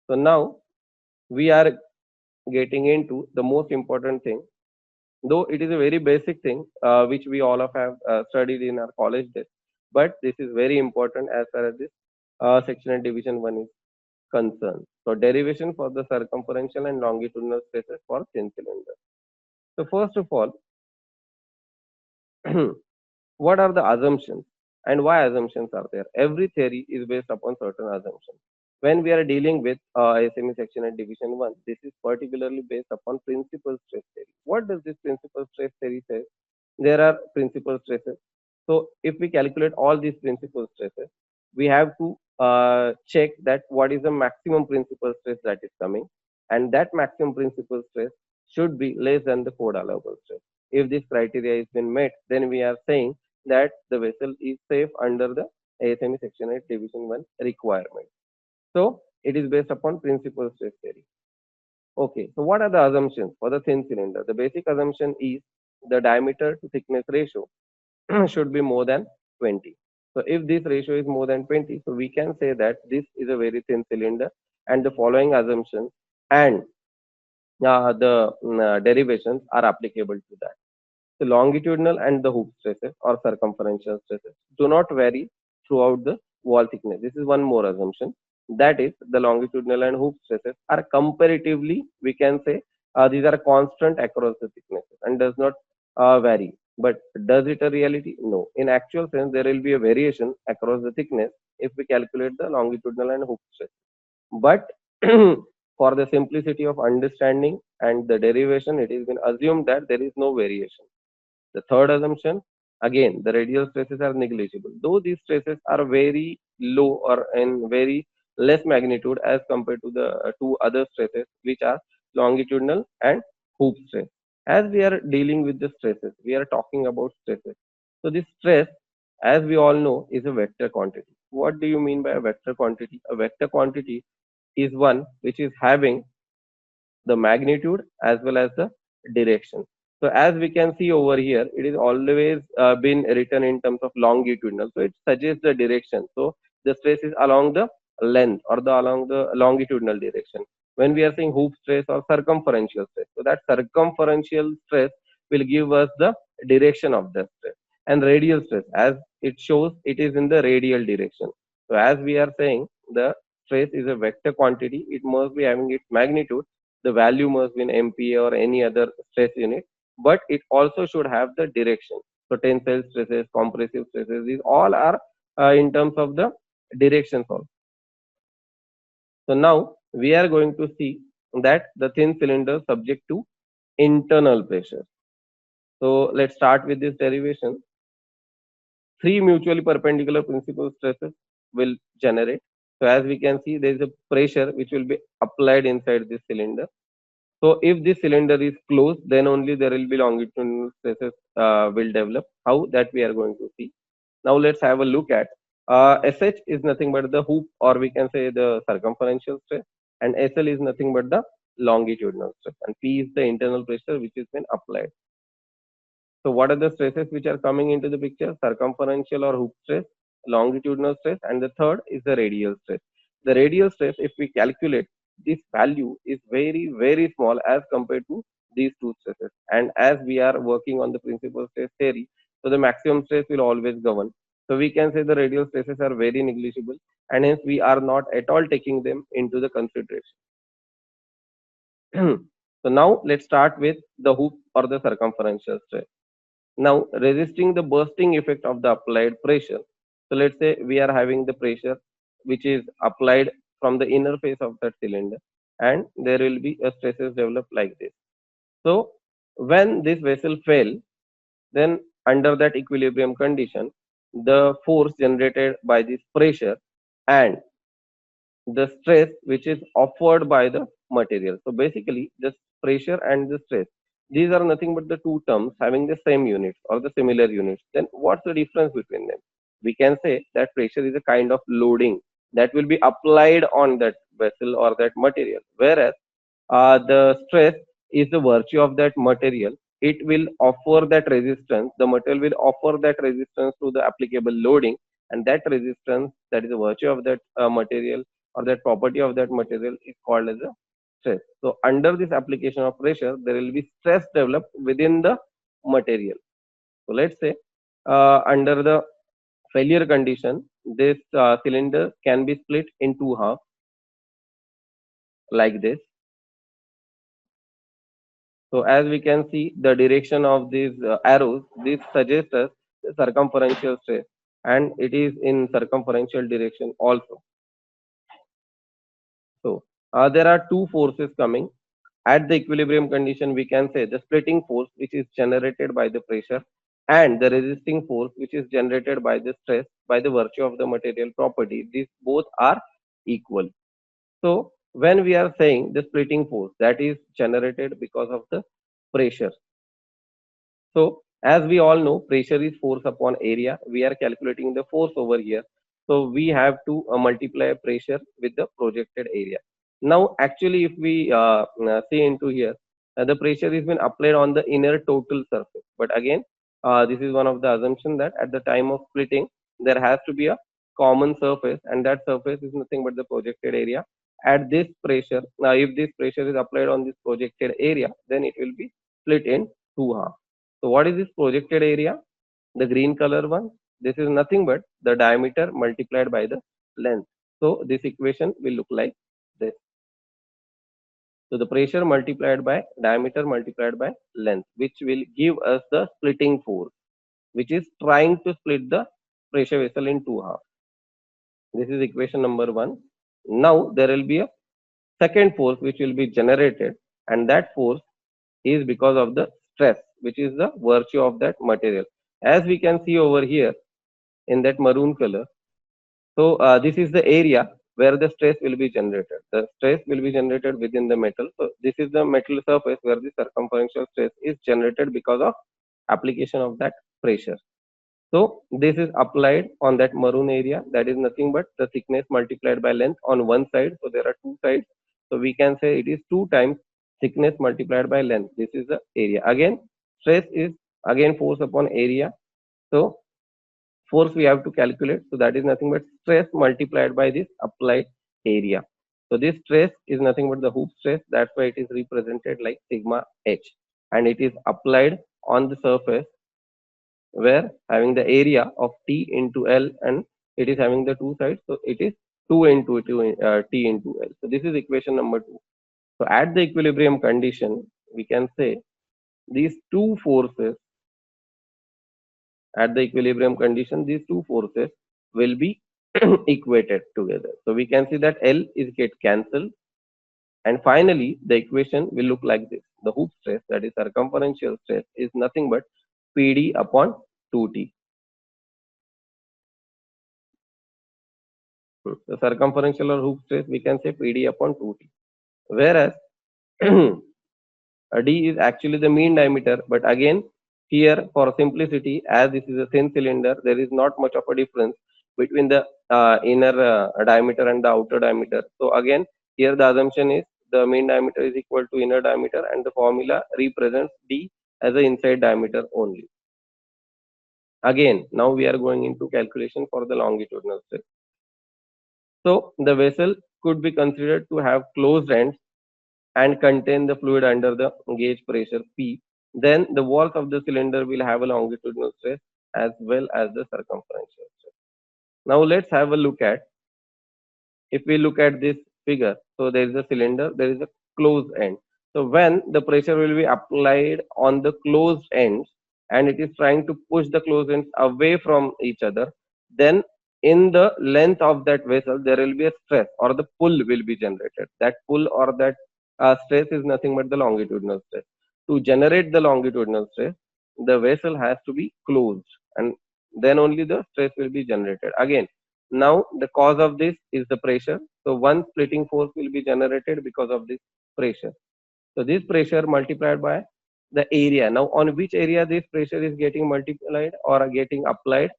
So now we are getting into the most important thing, though it is a very basic thing which we all of have studied in our college days, but this is very important as far as this section and division 1 is concerned. So derivation for the circumferential and longitudinal stresses for thin cylinder. So first of all, what are the assumptions and why assumptions are there? Every theory is based upon certain assumptions. When we are dealing with SME section and division 1, this is particularly based upon principal stress theory. What does this principal stress theory say? There are principal stresses. So if we calculate all these principal stresses, we have to check that what is the maximum principal stress that is coming, and that maximum principal stress should be less than the code allowable stress. If this criteria has been met, then we are saying that the vessel is safe under the ASME section 8 division 1 requirement. So it is based upon principal stress theory. Okay, so what are the assumptions for the thin cylinder? The basic assumption is the diameter to thickness ratio should be more than 20. So if this ratio is more than 20, so we can say that this is a very thin cylinder, and the following assumptions and the derivations are applicable to that. The longitudinal and the hoop stresses or circumferential stresses do not vary throughout the wall thickness. This is one more assumption. That is, the longitudinal and hoop stresses are comparatively, we can say, these are constant across the thicknesses and does not vary. But does it a reality? No. In actual sense, there will be a variation across the thickness if we calculate the longitudinal and hoop stress. But for the simplicity of understanding and the derivation, it has been assumed that there is no variation. The third assumption, again, the radial stresses are negligible, though these stresses are very low or in very less magnitude as compared to the two other stresses, which are longitudinal and hoop stress. As we are dealing with the stresses, we are talking about stresses. So this stress, as we all know, is a vector quantity. What do you mean by a vector quantity? A vector quantity is one which is having the magnitude as well as the direction. So as we can see over here, it is always been written in terms of longitudinal. So it suggests the direction. So the stress is along the length or the along the longitudinal direction. When we are saying hoop stress or circumferential stress, so that circumferential stress will give us the direction of the stress. And radial stress, as it shows, it is in the radial direction. So as we are saying, the stress is a vector quantity. It must be having its magnitude. The value must be in MPa or any other stress unit, but it also should have the direction. So tensile stresses, compressive stresses, these all are in terms of the directions also. So now we are going to see that the thin cylinder is subject to internal pressure. So let's start with this derivation. Three mutually perpendicular principal stresses will generate. So as we can see, there is a pressure which will be applied inside this cylinder. So if this cylinder is closed, then only there will be longitudinal stresses will develop. How, that we are going to see. Now let's have a look at SH is nothing but the hoop, or we can say the circumferential stress, and SL is nothing but the longitudinal stress, and P is the internal pressure which has been applied. So what are the stresses which are coming into the picture? Circumferential or hoop stress, longitudinal stress, and the third is the radial stress. The radial stress, if we calculate, this value is very, very small as compared to these two stresses. And as we are working on the principal stress theory, so the maximum stress will always govern. So we can say the radial stresses are very negligible, and hence we are not at all taking them into the consideration. So now let's start with the hoop or the circumferential stress. Now, resisting the bursting effect of the applied pressure. So let's say we are having the pressure which is applied from the inner face of that cylinder, and there will be a stresses developed like this. So when this vessel fell, then under that equilibrium condition, the force generated by this pressure and the stress which is offered by the material. So basically, the pressure and the stress, these are nothing but the two terms having the same units or the similar units. Then what's the difference between them? We can say that pressure is a kind of loading that will be applied on that vessel or that material, whereas the stress is the virtue of that material. It will offer that resistance. The material will offer that resistance to the applicable loading, and that resistance, that is the virtue of that material or that property of that material is called as a stress. So under this application of pressure, there will be stress developed within the material. So let's say under the failure condition, this cylinder can be split in two halves like this. So as we can see the direction of these arrows, this suggests us the circumferential stress, and it is in circumferential direction also. So there are two forces coming. At the equilibrium condition, we can say the splitting force, which is generated by the pressure, and the resisting force, which is generated by the stress by the virtue of the material property. These both are equal. So when we are saying the splitting force, that is generated because of the pressure. So as we all know, pressure is force upon area. We are calculating the force over here. So we have to multiply pressure with the projected area. Now, actually, if we see into here, the pressure is been applied on the inner total surface. But again, this is one of the assumption that at the time of splitting, there has to be a common surface, and that surface is nothing but the projected area. At this pressure, now if this pressure is applied on this projected area, then it will be split in two halves. So what is this projected area? The green color one. This is nothing but the diameter multiplied by the length. So this equation will look like this. So the pressure multiplied by diameter multiplied by length, which will give us the splitting force, which is trying to split the pressure vessel in two halves. This is equation number one. Now there will be a second force which will be generated, and that force is because of the stress, which is the virtue of that material. As we can see over here in that maroon color, so this is the area where the stress will be generated. The stress will be generated within the metal. So this is the metal surface where the circumferential stress is generated because of application of that pressure. So this is applied on that maroon area. That is nothing but the thickness multiplied by length on one side. So there are two sides. So we can say it is two times thickness multiplied by length. This is the area. Again, stress is again force upon area. So force we have to calculate. So that is nothing but stress multiplied by this applied area. So this stress is nothing but the hoop stress. That's why it is represented like sigma h, and it is applied on the surface where having the area of T into L, and it is having the two sides. So it is 2 into T into L. So this is equation number 2. So at the equilibrium condition, we can say these two forces at the equilibrium condition, these two forces will be equated together. So we can see that L is get cancelled, and finally the equation will look like this. The hoop stress, that is circumferential stress, is nothing but PD upon 2T. The circumferential or hoop stress, we can say PD upon 2T. Whereas D is actually the mean diameter, but again, here for simplicity, as this is a thin cylinder, there is not much of a difference between the inner diameter and the outer diameter. So again, here the assumption is the mean diameter is equal to inner diameter, and the formula represents D as the inside diameter only. Again, now we are going into calculation for the longitudinal stress. So the vessel could be considered to have closed ends and contain the fluid under the gauge pressure P. Then the walls of the cylinder will have a longitudinal stress as well as the circumferential stress. Now let's have a look at, if we look at this figure, so there is a cylinder, there is a closed end. So when the pressure will be applied on the closed ends and it is trying to push the closed ends away from each other, then in the length of that vessel there will be a stress or the pull will be generated. That pull or that stress is nothing but the longitudinal stress. To generate the longitudinal stress, the vessel has to be closed, and then only the stress will be generated. Again, now the cause of this is the pressure. So one splitting force will be generated because of this pressure. So this pressure multiplied by the area. Now on which area this pressure is getting multiplied or getting applied?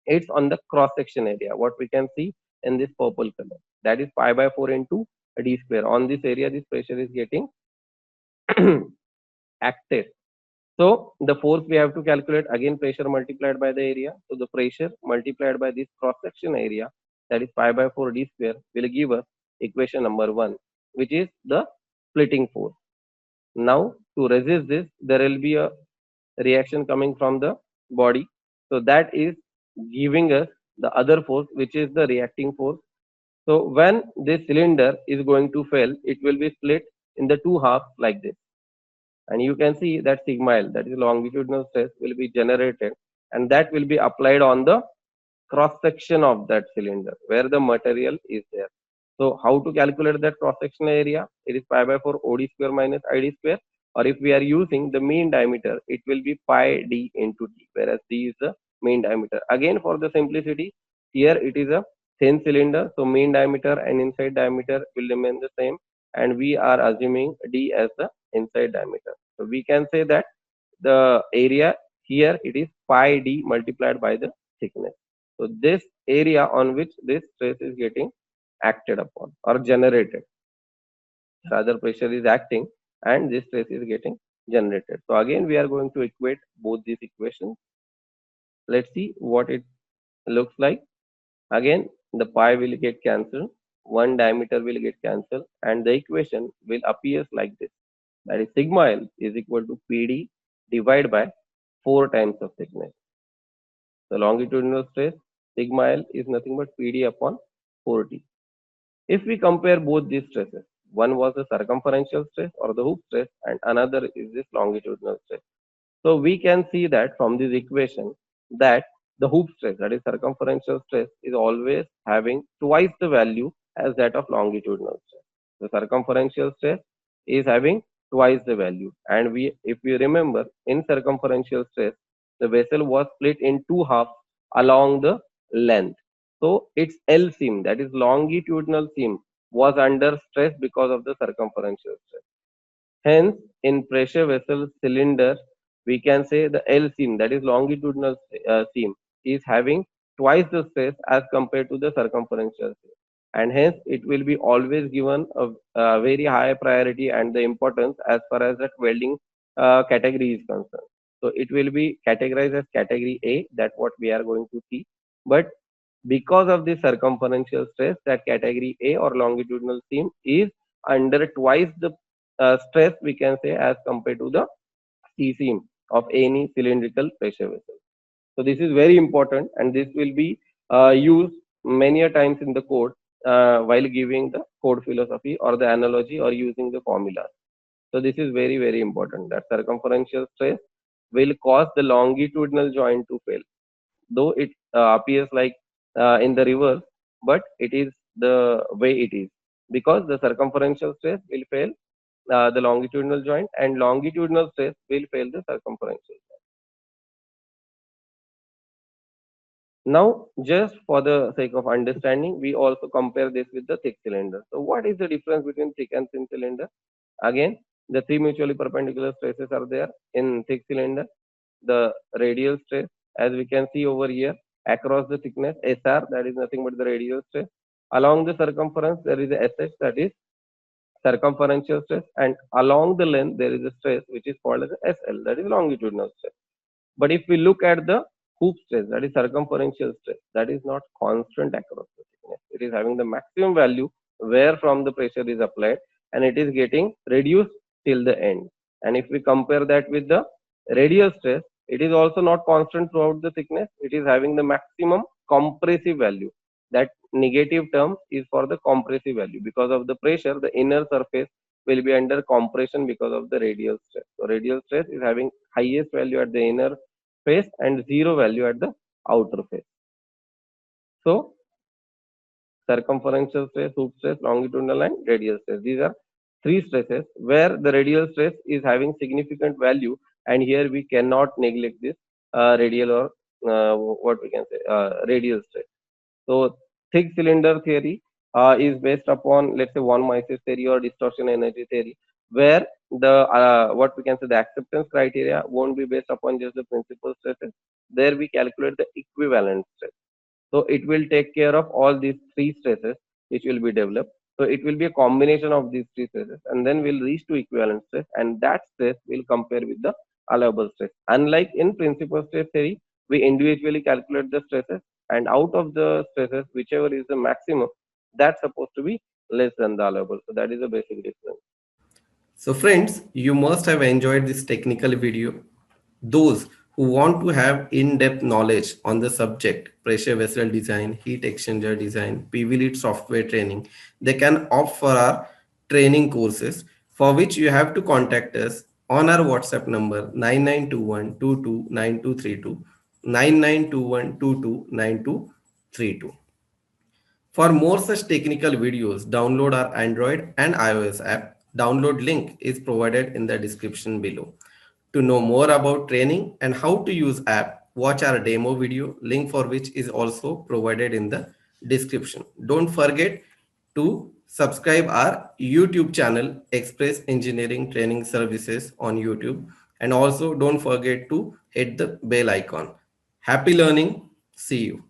It's on the cross section area, what we can see in this purple color. That is pi by 4 into d square. On this area, this pressure is getting acted. So the force we have to calculate, again pressure multiplied by the area. So the pressure multiplied by this cross section area that is pi by 4 d square, will give us equation number 1, which is the splitting force. Now, to resist this, there will be a reaction coming from the body. So that is giving us the other force, which is the reacting force. So when this cylinder is going to fail, it will be split in the two halves like this. And you can see that sigma L, that is longitudinal stress, will be generated, and that will be applied on the cross section of that cylinder where the material is there. So how to calculate that cross sectional area? It is pi by 4 OD square minus ID square, or if we are using the mean diameter, it will be pi d into d, whereas d is the mean diameter. Again, for the simplicity, here it is a thin cylinder, so mean diameter and inside diameter will remain the same, and we are assuming d as the inside diameter. So we can say that the area here, it is pi d multiplied by the thickness. So this area on which this stress is getting acted upon or generated, rather pressure is acting and this stress is getting generated. So again, we are going to equate both these equations. Let's see what it looks like. Again, the pi will get cancelled, one diameter will get cancelled, and the equation will appear like this. That is sigma L is equal to PD divided by 4 times of thickness. The longitudinal stress sigma L is nothing but PD upon 4T. If we compare both these stresses, one was the circumferential stress or the hoop stress, and another is this longitudinal stress. So we can see that from this equation that the hoop stress, that is circumferential stress, is always having twice the value as that of longitudinal stress. The circumferential stress is having twice the value, and if we remember, in circumferential stress, the vessel was split in two halves along the length. So its L seam, that is longitudinal seam, was under stress because of the circumferential stress. Hence, in pressure vessel cylinder, we can say the L seam, that is longitudinal seam, is having twice the stress as compared to the circumferential seam. And hence, it will be always given a very high priority and the importance as far as that welding category is concerned. So it will be categorized as category A, that's what we are going to see. But because of the circumferential stress, that category A or longitudinal seam is under twice the stress, we can say, as compared to the C seam of any cylindrical pressure vessel. So this is very important, and this will be used many a times in the code while giving the code philosophy or the analogy or using the formula. So this is very, very important, that circumferential stress will cause the longitudinal joint to fail, though it appears like in the reverse, but it is the way it is, because the circumferential stress will fail the longitudinal joint, and longitudinal stress will fail the circumferential joint. Now, just for the sake of understanding, we also compare this with the thick cylinder. So what is the difference between thick and thin cylinder? Again, the three mutually perpendicular stresses are there in thick cylinder. The radial stress, as we can see over here, across the thickness, SR, that is nothing but the radial stress. Along the circumference, there is a SH, that is circumferential stress, and along the length, there is a stress which is called as SL, that is longitudinal stress. But if we look at the hoop stress, that is circumferential stress, that is not constant across the thickness. It is having the maximum value where from the pressure is applied, and it is getting reduced till the end. And if we compare that with the radial stress, it is also not constant throughout the thickness. It is having the maximum compressive value. That negative term is for the compressive value. Because of the pressure, the inner surface will be under compression because of the radial stress. So radial stress is having highest value at the inner face and zero value at the outer face. So circumferential stress, hoop stress, longitudinal and radial stress, these are three stresses where the radial stress is having significant value, and here we cannot neglect this radial or what we can say radial stress. So thick cylinder theory is based upon, let's say, von Mises theory or distortion energy theory, where the what we can say the acceptance criteria won't be based upon just the principal stresses. There we calculate the equivalent stress. So it will take care of all these three stresses which will be developed. So it will be a combination of these three stresses, and then we'll reach to equivalent stress, and that stress will compare with the allowable stress. Unlike in principal stress theory, we individually calculate the stresses, and out of the stresses, whichever is the maximum, that's supposed to be less than the allowable. So that is the basic difference. So, friends, you must have enjoyed this technical video. Those who want to have in depth knowledge on the subject, pressure vessel design, heat exchanger design, PV lead software training, they can opt for our training courses, for which you have to contact us on our WhatsApp number 9921229232, 9921229232. For more such technical videos, download our Android and iOS app. Download link is provided in the description below. To know more about training and how to use app, watch our demo video, link for which is also provided in the description. Don't forget to subscribe our YouTube channel Express Engineering Training Services on YouTube, and also don't forget to hit the bell icon. Happy learning. See you.